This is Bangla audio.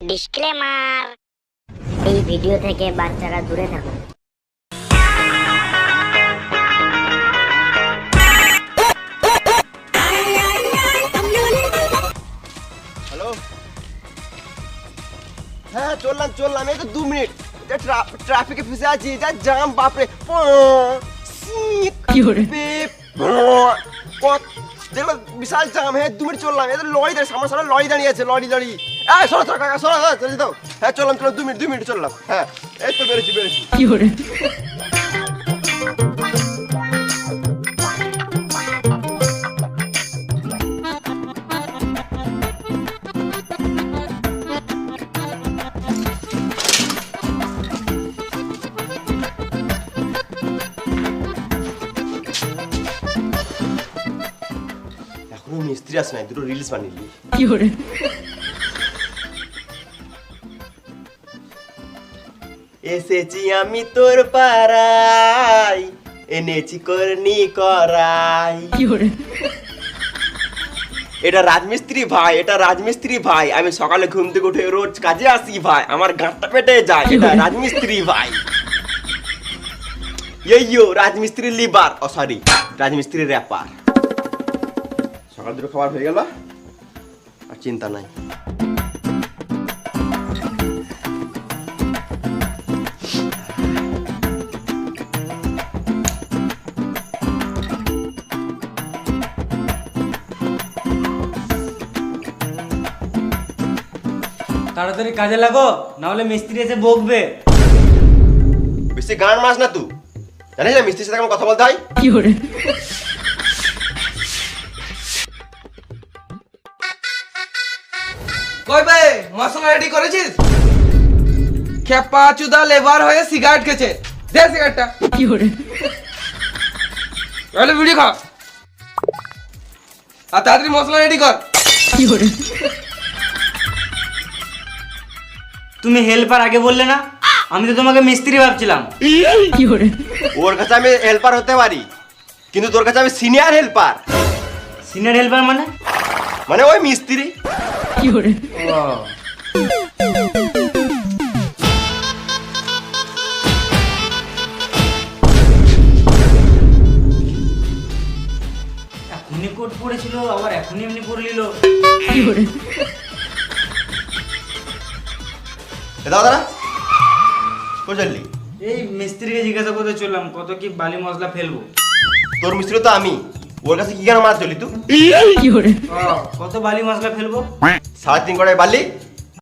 ডিসক্লেমার, এই ভিডিও থেকে বাচ্চারা দূরে থাকুন। হ্যালো, হ্যাঁ চললাম এই তো 2 মিনিট। ট্রাফিকে ফেসে আছি, যা জাম বাপরে। দেখো বিশাল জাম। হ্যাঁ 2 মিনিট চললাম, এদের লরি দাঁড়িয়ে, সামনে লরি দাঁড়িয়ে আছে, লরি সরো কাকা সরো, চলে দাও। হ্যাঁ চললাম 2 মিনিট চললাম। হ্যাঁ এই তো বেরোচ্ছি। এখনো মিস্ত্রি আসে নাই, দুটো রিলস বানিয়ে এসেছি আমি তোর পাড়ায়, এনেছি করনি করাই। এটা রাজমিস্ত্রি ভাই, আমি সকালে ঘুম থেকে উঠে রোজ কাজে আসি ভাই, আমার গাঁটটা পেটে যায়। এটা রাজমিস্ত্রি ভাই। ইয়ো রাজমিস্ত্রি লিবার, ও সরি রাজমিস্ত্রি র্যাপার। সকাল দুটো খাবার হয়ে গেল, আর চিন্তা নাই। তাড়াতাড়ি কাজে লাগো, না হলে মিস্ত্রি এসে বকবে। বেশি গান মাস না তুই, জানিস না মিস্ত্রির সাথে কেমন কথা বলতে হয়। কই ভাই, মশলা রেডি করেছিস? খেপা চুদা লেবার হয়ে সিগারেট খেছে, দে সিগারেটটা। তাহলে ভিডিও খা, আর তাড়াতাড়ি মশলা রেডি কর। তুমি হেল্পার আগে বললে না? আমি তো তোমাকে মিস্ত্রি ভাবছিলাম। ওর কাছে আমি হেল্পার হতে পারি, কিন্তু তোর কাছে আমি সিনিয়র হেল্পার। সিনিয়র হেল্পার মানে ওই মিস্ত্রি। এখনই কোট পড়েছিল, আবার এখনই এমনি পড়ে নিল। দাদা কই চললি? এই মিস্ত্রিকে জিজ্ঞাসা করতে চললাম কত কি বালি মশলা ফেলবো। তোর মিস্ত্রি তো আমি, ওর কাছে কি কেন মার চলি তুই? কত বালি মশলা ফেলবো? 3.5 কড়াই বালি,